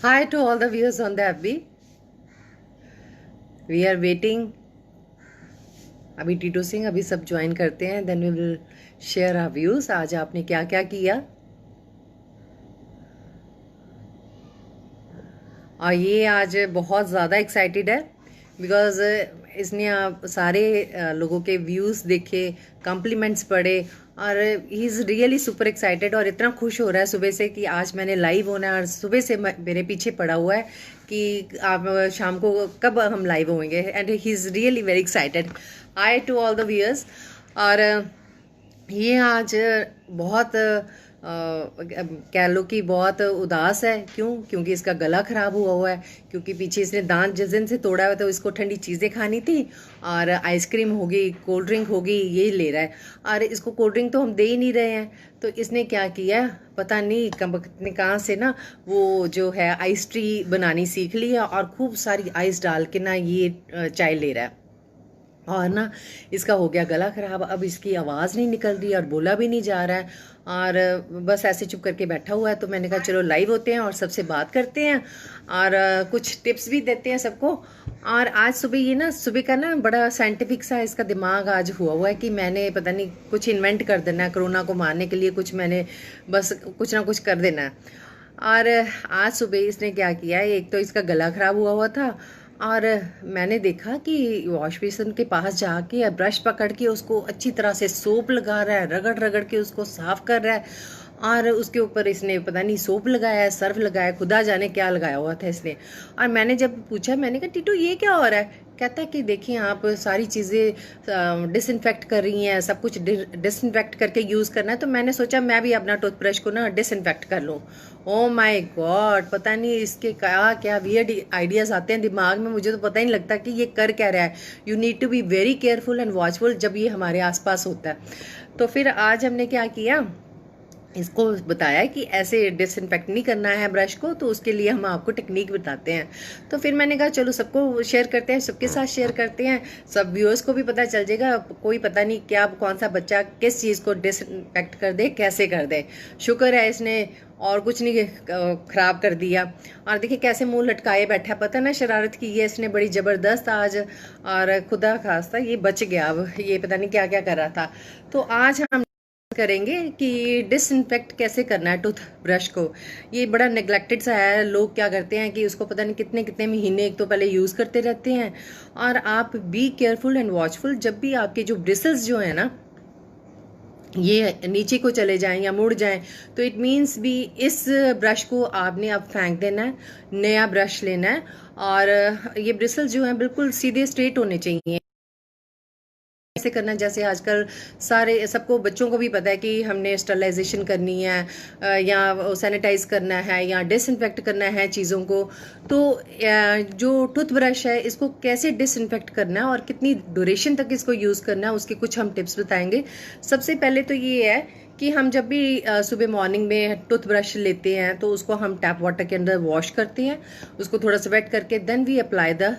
Hi to all the viewers on the FB. We are waiting. अभी टीटू सिंह अभी सब join करते हैं, then we will share our views. आज आपने क्या क्या किया, और ये आज बहुत ज़्यादा एक्साइटेड है बिकॉज इसने आप सारे लोगों के व्यूज़ देखे, कॉम्प्लीमेंट्स पढ़े, और ही इज़ रियली सुपर एक्साइटेड और इतना खुश हो रहा है सुबह से कि आज मैंने लाइव होना है। और सुबह से मेरे पीछे पड़ा हुआ है कि आप शाम को कब हम लाइव होंगे, and he is really very excited. Hi to all the viewers. और ये आज बहुत कह लो कि बहुत उदास है। क्योंकि इसका गला खराब हुआ है, क्योंकि पीछे इसने दांत जिस दिन से तोड़ा हुआ था इसको ठंडी चीज़ें खानी थी, और आइसक्रीम होगी, कोल्ड ड्रिंक होगी, ये ले रहा है। और इसको कोल्ड ड्रिंक तो हम दे ही नहीं रहे हैं, तो इसने क्या किया पता नहीं ने कहाँ से ना वो जो है आइस ट्री बनानी सीख ली है, और खूब सारी आइस डाल के ना ये चाय ले रहा है। और ना इसका हो गया गला खराब, अब इसकी आवाज़ नहीं निकल रही और बोला भी नहीं जा रहा है, और बस ऐसे चुप करके बैठा हुआ है। तो मैंने कहा चलो लाइव होते हैं और सबसे बात करते हैं, और कुछ टिप्स भी देते हैं सबको। और आज सुबह ये ना सुबह का ना बड़ा साइंटिफिक सा इसका दिमाग आज हुआ है कि मैंने पता नहीं कुछ इन्वेंट कर देना है कोरोना को मारने के लिए, कुछ मैंने बस कुछ ना कुछ कर देना है। और आज सुबह इसने क्या किया, एक तो इसका गला खराब हुआ था, और मैंने देखा कि वॉश बेसिन के पास जाके ब्रश पकड़ के उसको अच्छी तरह से सोप लगा रहा है, रगड़ रगड़ के उसको साफ कर रहा है। और उसके ऊपर इसने पता नहीं सोप लगाया है, सर्फ लगाया है, खुदा जाने क्या लगाया हुआ था इसने। और मैंने जब पूछा, मैंने कहा टीटू ये क्या हो रहा है, कहता है कि देखिए आप सारी चीज़ें डिसइंफेक्ट कर रही हैं, सब कुछ डिसइंफेक्ट करके यूज़ करना है। तो मैंने सोचा मैं भी अपना टूथब्रश को ना डिसइंफेक्ट कर लूँ। ओ माय गॉड, पता नहीं इसके क्या क्या वियर्ड आइडियाज़ आते हैं दिमाग में, मुझे तो पता ही नहीं लगता कि ये कर क्या रहा है। You need to be very careful and watchful जब ये हमारे आसपास होता है। तो फिर आज हमने क्या किया, इसको बताया कि ऐसे डिसइंफेक्ट नहीं करना है ब्रश को, तो उसके लिए हम आपको टेक्निक बताते हैं। तो फिर मैंने कहा चलो सबको शेयर करते हैं, सबके साथ शेयर करते हैं, सब व्यूअर्स को भी पता चल जाएगा। कोई पता नहीं क्या कौन सा बच्चा किस चीज़ को डिसइंफेक्ट कर दे, कैसे कर दे। शुक्र है इसने और कुछ नहीं खराब कर दिया। और देखिए कैसे मुंह लटकाए बैठा, पता ना शरारत की है इसने बड़ी ज़बरदस्त आज, और खुदा खास्ता ये बच गया। अब ये पता नहीं क्या क्या कर रहा था। तो आज हम करेंगे कि डिसइंफेक्ट कैसे करना है टूथ ब्रश को। ये बड़ा नेग्लेक्टेड सा है, लोग क्या करते हैं कि उसको पता नहीं कितने कितने महीने एक तो पहले यूज़ करते रहते हैं। और आप बी केयरफुल एंड वॉचफुल, जब भी आपके जो ब्रिसल्स जो है ना ये नीचे को चले जाएं या मुड़ जाएं, तो इट मीन्स भी इस ब्रश को आपने अब फेंक देना है, नया ब्रश लेना है। और ये ब्रिसल्स जो हैं बिल्कुल सीधे स्ट्रेट होने चाहिए। ऐसे करना जैसे आजकल सारे सबको बच्चों को भी पता है कि हमने स्टरलाइजेशन करनी है, या सैनिटाइज करना है, या डिसइंफेक्ट करना है चीज़ों को। तो जो टूथब्रश है इसको कैसे डिसइंफेक्ट करना है और कितनी ड्यूरेशन तक इसको यूज़ करना है, उसके कुछ हम टिप्स बताएंगे। सबसे पहले तो ये है कि हम जब भी सुबह मॉर्निंग में टूथब्रश लेते हैं तो उसको हम टैप वाटर के अंदर वॉश करते हैं, उसको थोड़ा सा वेट करके then we apply the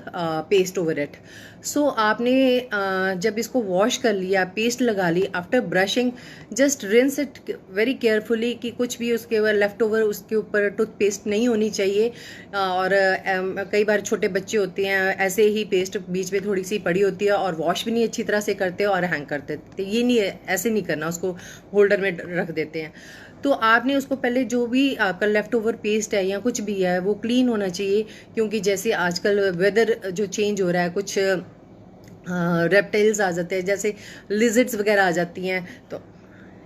paste over it. So आपने जब इसको वॉश कर लिया, पेस्ट लगा ली, after brushing just rinse it very carefully कि कुछ भी उसके लेफ्ट ओवर उसके ऊपर टूथपेस्ट नहीं होनी चाहिए। और कई बार छोटे बच्चे होते हैं ऐसे ही पेस्ट बीच में थोड़ी सी पड़ी होती है और वॉश भी नहीं अच्छी तरह से करते और हैंग कर देते। ये नहीं है, ऐसे नहीं करना, उसको होल्डर में रख देते हैं। तो आपने उसको पहले जो भी आपका लेफ्ट ओवर पेस्ट है या कुछ भी है वो क्लीन होना चाहिए, क्योंकि जैसे आजकल वेदर जो चेंज हो रहा है, कुछ रेप्टाइल्स आ जाते हैं, जैसे लिजर्ड्स वगैरह आ जाती हैं। तो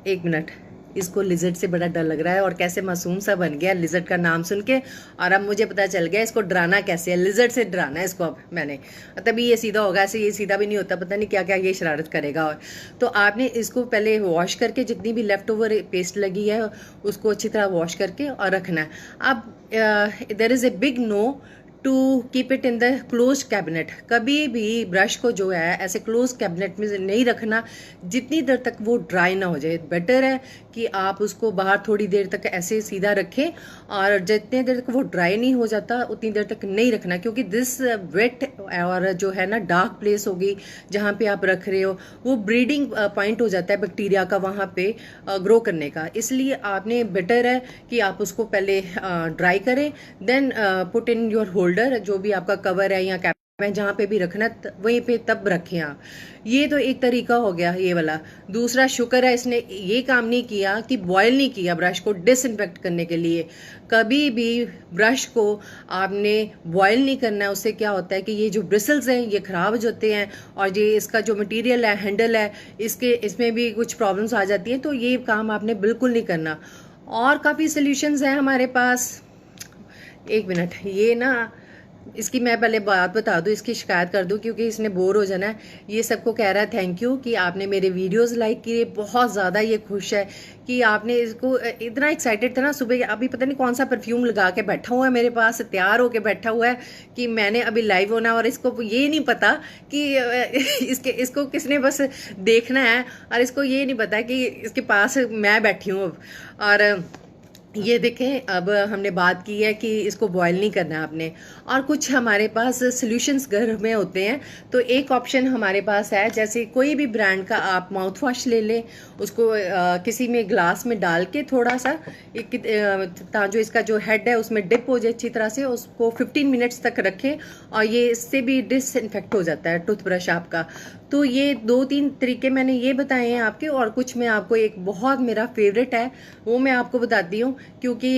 एक मिनट, इसको लिजर्ड से बड़ा डर लग रहा है और कैसे मासूम सा बन गया लिजर्ड का नाम सुन के। और अब मुझे पता चल गया इसको डराना कैसे है, लिजर्ड से डराना है इसको अब मैंने, तभी ये सीधा होगा। ऐसे ये सीधा भी नहीं होता, पता नहीं क्या क्या ये शरारत करेगा। और तो आपने इसको पहले वॉश करके जितनी भी लेफ्ट ओवर पेस्ट लगी है उसको अच्छी तरह वॉश करके और रखना है। अब there is a big no to keep it in the close cabinet. कभी भी ब्रश को जो है ऐसे क्लोज कैबिनेट में नहीं रखना जितनी देर तक वो ड्राई ना हो जाए। बेटर है कि आप उसको बाहर थोड़ी देर तक ऐसे सीधा रखें, और जितनी देर तक वो ड्राई नहीं हो जाता उतनी देर तक नहीं रखना, क्योंकि दिस वेट और जो है ना डार्क प्लेस होगी जहाँ पे आप रख रहे हो, वो ब्रीडिंग पॉइंट हो जाता है बैक्टीरिया का वहाँ पे ग्रो करने का। इसलिए आपने बेटर है कि आप उसको पहले ड्राई करें, then put in your holder, जो भी आपका कवर है या कैप है जहाँ पे भी रखना वहीं पे तब रखें आप। ये तो एक तरीका हो गया ये वाला। दूसरा, शुक्र है इसने ये काम नहीं किया कि बॉयल नहीं किया ब्रश को डिसइंफेक्ट करने के लिए। कभी भी ब्रश को आपने बॉयल नहीं करना है, उससे क्या होता है कि ये जो ब्रिसल्स हैं ये खराब हो जाते हैं, और ये इसका जो मटेरियल है, हैंडल है, इसमें भी कुछ प्रॉब्लम्स आ जाती हैं। तो ये काम आपने बिल्कुल नहीं करना। और काफ़ी सोल्यूशंस हैं हमारे पास। एक मिनट, ये ना इसकी मैं पहले बात बता दूं, इसकी शिकायत कर दूं क्योंकि इसने बोर हो जाना है। ये सबको कह रहा है थैंक यू कि आपने मेरे वीडियोस लाइक किए, बहुत ज़्यादा ये खुश है कि आपने इसको, इतना एक्साइटेड था ना सुबह। अभी पता नहीं कौन सा परफ्यूम लगा के बैठा हुआ है मेरे पास, तैयार होके बैठा हुआ है कि मैंने अभी लाइव होना, और इसको ये नहीं पता कि इसको किसने बस देखना है, और इसको ये नहीं पता कि इसके पास मैं बैठी हूँ अब। और ये देखें, अब हमने बात की है कि इसको बॉयल नहीं करना आपने। और कुछ हमारे पास सॉल्यूशंस घर में होते हैं। तो एक ऑप्शन हमारे पास है, जैसे कोई भी ब्रांड का आप माउथ वॉश ले लें, उसको किसी में ग्लास में डाल के थोड़ा सा जो इसका जो हेड है उसमें डिप हो जाए अच्छी तरह से, उसको 15 मिनट्स तक रखें, और ये इससे भी डिसइंफेक्ट हो जाता है टूथब्रश आपका। तो ये 2-3 तरीके मैंने ये बताए हैं आपके, और कुछ मैं आपको, एक बहुत मेरा फेवरेट है वो मैं आपको बताती हूँ, क्योंकि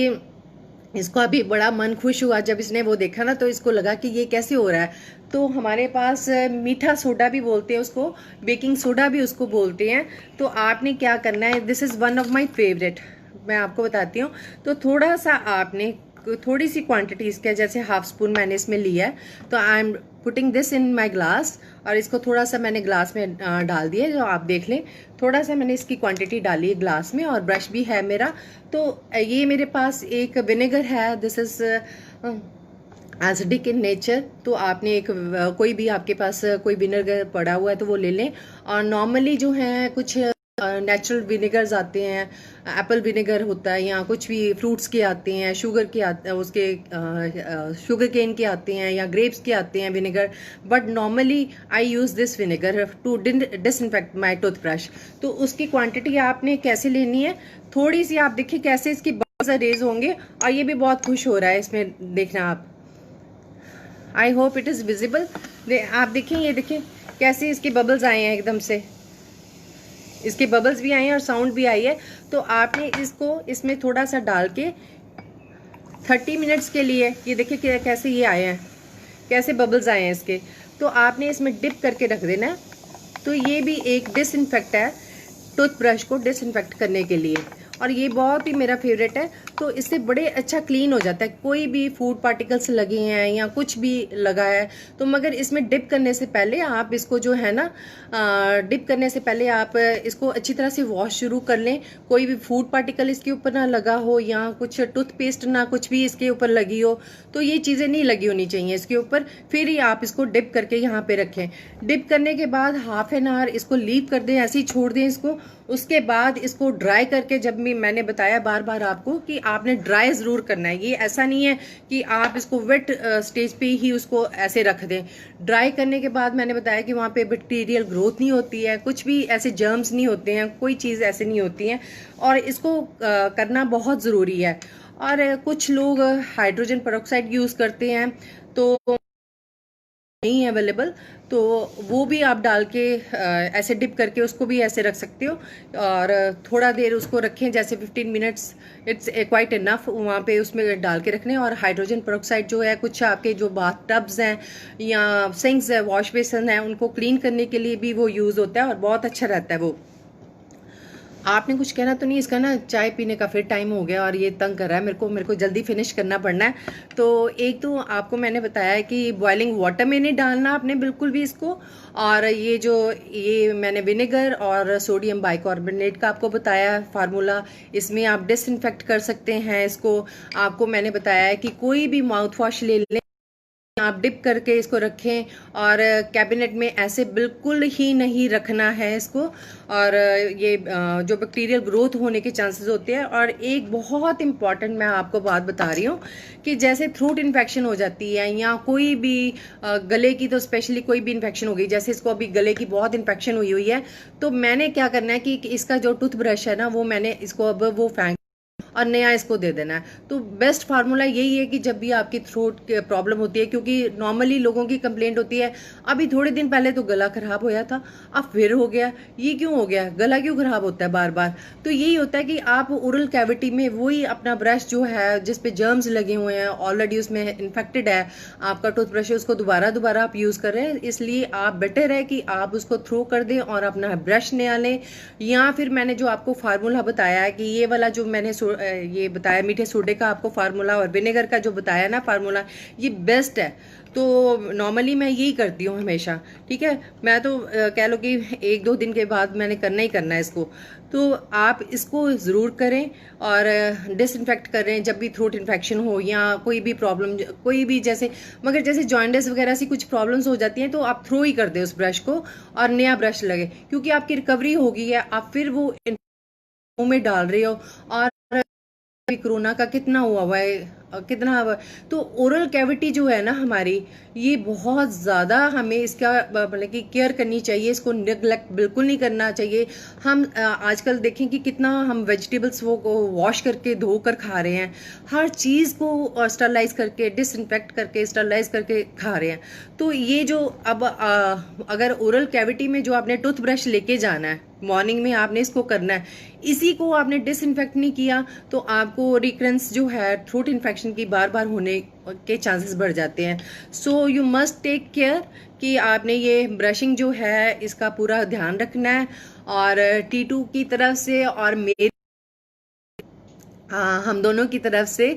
इसको अभी बड़ा मन खुश हुआ जब इसने वो देखा ना, तो इसको लगा कि ये कैसे हो रहा है। तो हमारे पास मीठा सोडा भी बोलते हैं उसको, बेकिंग सोडा भी उसको बोलते हैं। तो आपने क्या करना है, this is one of my favourite, मैं आपको बताती हूँ। तो थोड़ा सा आपने, थोड़ी सी क्वांटिटी इसका, जैसे हाफ स्पून मैंने इसमें लिया है, तो I am putting this in my glass, और इसको थोड़ा सा मैंने ग्लास में डाल दिया, जो आप देख लें। थोड़ा सा मैंने इसकी क्वांटिटी डाली है ग्लास में, और ब्रश भी है मेरा। तो ये मेरे पास एक विनेगर है, this is acidic in nature. तो आपने एक कोई भी आपके पास कोई विनेगर पड़ा हुआ है तो वो ले लें। और नॉर्मली जो है कुछ नेचुरल विनेगर्स आते हैं, एप्पल विनेगर होता है, या कुछ भी फ्रूट्स के आते हैं, शुगर के आते हैं, उसके शुगर केन के आते हैं, या ग्रेप्स के आते हैं vinegar. But normally I use this vinegar to disinfect my toothbrush. तो उसकी क्वांटिटी आपने कैसे लेनी है, थोड़ी सी, आप देखिए कैसे इसकी बबल्स रेज होंगे, और ये भी बहुत खुश हो रहा है इसमें, देखना आप। I hope it is visible. आप देखिए, ये देखिए कैसे इसके बबल्स आए हैं, एकदम से इसके बबल्स भी आए हैं और साउंड भी आई है। तो आपने इसको इसमें थोड़ा सा डाल के 30 मिनट्स के लिए, ये देखिए कैसे ये आए हैं, कैसे बबल्स आए हैं इसके। तो आपने इसमें डिप करके रख देना है। तो ये भी एक डिसइंफेक्ट है, टूथब्रश को डिसइंफेक्ट करने के लिए, और ये बहुत ही मेरा फेवरेट है। तो इससे बड़े अच्छा क्लीन हो जाता है, कोई भी फूड पार्टिकल्स लगे हैं या कुछ भी लगा है तो। मगर इसमें डिप करने से पहले आप इसको जो है ना, डिप करने से पहले आप इसको अच्छी तरह से वॉश शुरू कर लें। कोई भी फूड पार्टिकल इसके ऊपर ना लगा हो, या कुछ टूथपेस्ट ना कुछ भी इसके ऊपर लगी हो, तो ये चीज़ें नहीं लगी होनी चाहिए इसके ऊपर। फिर ही आप इसको डिप करके यहाँ पे रखें। डिप करने के बाद हाफ एन आवर इसको लीव कर दें, ऐसे ही छोड़ दें इसको। उसके बाद इसको ड्राई करके, जब भी मैंने बताया बार बार आपको कि आपने ड्राई ज़रूर करना है, ये ऐसा नहीं है कि आप इसको वेट स्टेज पे ही उसको ऐसे रख दें। ड्राई करने के बाद मैंने बताया कि वहाँ पे बैक्टीरियल ग्रोथ नहीं होती है, कुछ भी ऐसे जर्म्स नहीं होते हैं, कोई चीज़ ऐसे नहीं होती है, और इसको करना बहुत ज़रूरी है। और कुछ लोग हाइड्रोजन पेरोक्साइड यूज़ करते हैं, तो नहीं है अवेलेबल, तो वो भी आप डाल के ऐसे डिप करके उसको भी ऐसे रख सकते हो। और थोड़ा देर उसको रखें, जैसे 15 मिनट्स, इट्स क्वाइट इनफ वहाँ पे उसमें डाल के रखने। और हाइड्रोजन पेरोक्साइड जो है, कुछ आपके जो बाथ टब्स हैं या सिंक्स है, वॉश बेसन है, उनको क्लीन करने के लिए भी वो यूज़ होता है, और बहुत अच्छा रहता है वो। आपने कुछ कहना तो नहीं? इसका ना चाय पीने का फिर टाइम हो गया और ये तंग कर रहा है मेरे को जल्दी फिनिश करना पड़ना है। तो एक तो आपको मैंने बताया है कि बॉइलिंग वाटर में नहीं डालना आपने बिल्कुल भी इसको। और ये मैंने विनेगर और सोडियम बाइकार्बोनेट का आपको बताया है फार्मूला, इसमें आप डिसइंफेक्ट कर सकते हैं इसको। आपको मैंने बताया है कि कोई भी माउथ वॉश ले लें, आप डिप करके इसको रखें और कैबिनेट में ऐसे बिल्कुल ही नहीं रखना है इसको। और ये जो बैक्टीरियल ग्रोथ होने के चांसेस होते हैं। और एक बहुत इंपॉर्टेंट मैं आपको बात बता रही हूँ कि जैसे थ्रोट इन्फेक्शन हो जाती है या कोई भी गले की, तो स्पेशली कोई भी इन्फेक्शन हो गई, जैसे इसको अभी गले की बहुत इन्फेक्शन हुई हुई है, तो मैंने क्या करना है कि इसका जो टूथब्रश है ना, वो मैंने इसको अब वो फेंक और नया इसको दे देना है। तो बेस्ट फार्मूला यही है कि जब भी आपकी थ्रोट प्रॉब्लम होती है, क्योंकि नॉर्मली लोगों की कंप्लेंट होती है अभी थोड़े दिन पहले तो गला खराब होया था, अब फिर हो गया, ये क्यों हो गया, गला क्यों खराब होता है बार बार। तो यही होता है कि आप ओरल कैविटी में वही अपना ब्रश जो है जिस पे जर्म्स लगे हुए हैं, ऑलरेडी उसमें इन्फेक्टेड है आपका टूथब्रश, उसको दोबारा दोबारा आप यूज कर रहे हैं, इसलिए आप बेटर है कि आप उसको थ्रो कर दें और अपना ब्रश नया लें। या फिर मैंने जो आपको फार्मूला बताया है कि ये वाला जो मैंने ये बताया मीठे सोडे का आपको फार्मूला और विनेगर का जो बताया ना फार्मूला, ये बेस्ट है। तो नॉर्मली मैं यही करती हूँ हमेशा, ठीक है। मैं तो कह लो कि 1-2 दिन के बाद मैंने करना ही करना है इसको। तो आप इसको ज़रूर करें और डिसइंफेक्ट करें जब भी थ्रोट इन्फेक्शन हो या कोई भी प्रॉब्लम, कोई भी जैसे, मगर जैसे जॉइंटिस वगैरह सी कुछ प्रॉब्लम्स हो जाती हैं तो आप थ्रो ही कर दें उस ब्रश को और नया ब्रश लगे, क्योंकि आपकी रिकवरी हो गई है, आप फिर वो मुंह में डाल रहे हो। और कोरोना का कितना हुआ है, कितना हुआ, तो ओरल कैविटी जो है ना हमारी, ये बहुत ज़्यादा हमें इसका मतलब कि केयर करनी चाहिए, इसको निगलेक्ट बिल्कुल नहीं करना चाहिए। हम आजकल देखें कि कितना हम वेजिटेबल्स वो को वॉश करके धोकर खा रहे हैं, हर चीज़ को स्टरलाइज करके, डिसइंफेक्ट करके, स्टरलाइज करके खा रहे हैं। तो ये जो अब अगर ओरल कैविटी में जो आपने टूथब्रश लेके जाना है, मॉर्निंग में आपने इसको करना है, इसी को आपने डिसइंफेक्ट नहीं किया तो आपको रिकरेंस जो है थ्रोट इन्फेक्शन की बार बार होने के चांसेस बढ़ जाते हैं। So you must take care कि आपने ये ब्रशिंग जो है इसका पूरा ध्यान रखना है। और T2 की तरफ से और मेरी हम दोनों की तरफ से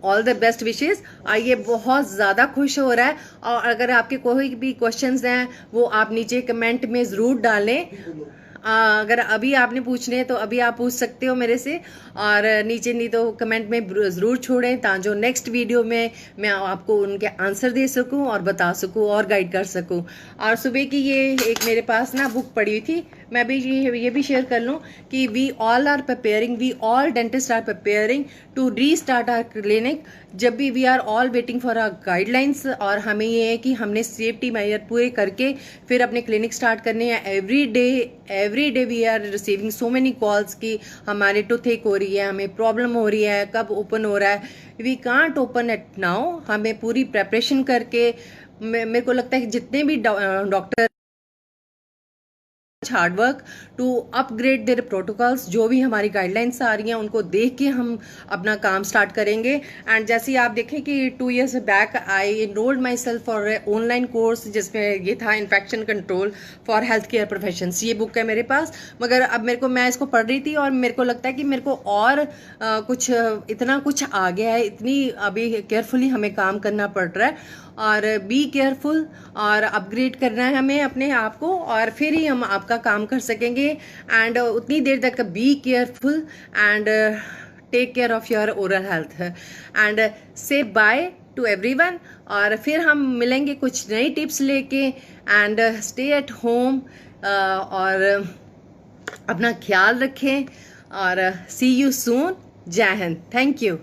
ऑल द बेस्ट विशेस। ये बहुत ज़्यादा खुश हो रहा है। और अगर आपके कोई भी क्वेश्चंस हैं वो आप नीचे कमेंट में ज़रूर डालें। अगर अभी आपने पूछने हैं तो अभी आप पूछ सकते हो मेरे से, और नीचे नहीं तो कमेंट में ज़रूर छोड़ें, ताकि जो नेक्स्ट वीडियो में मैं आपको उनके आंसर दे सकूं और बता सकूं और गाइड कर सकूं। और सुबह की ये एक मेरे पास ना बुक पड़ी हुई थी, मैं भी ये भी शेयर कर लूं कि we all dentist are preparing to restart our clinic, जब भी we are all waiting for our guidelines. और हमें ये है कि हमने सेफ्टी मेजर पूरे करके फिर अपने क्लिनिक स्टार्ट करने हैं। Every day we are receiving so many calls कि हमारे टूथ एक हो रही है, हमें प्रॉब्लम हो रही है, कब ओपन हो रहा है। We can't open at now, हमें पूरी प्रेपरेशन करके, मेरे को लगता है कि जितने भी doctor hard work to upgrade their protocols, जो भी हमारी गाइडलाइंस आ रही हैं उनको देख के हम अपना काम स्टार्ट करेंगे। एंड जैसे ही आप देखें कि 2 years back I enrolled my self for online course जिसमें ये था infection control for health care professions. ये बुक है मेरे पास, मगर अब मैं इसको पढ़ रही थी और मेरे को लगता है कि मेरे को और कुछ इतना कुछ आ गया है, इतनी अभी केयरफुली हमें काम करना पड़ रहा है। और बी केयरफुल और अपग्रेड करना है हमें अपने आप को, और फिर ही हम आपका काम कर सकेंगे। एंड उतनी देर तक be careful and take care of your oral health and say bye to everyone. और फिर हम मिलेंगे कुछ नई टिप्स लेके। एंड स्टे एट होम और अपना ख्याल रखें और सी यू सून। जय हिंद, थैंक यू।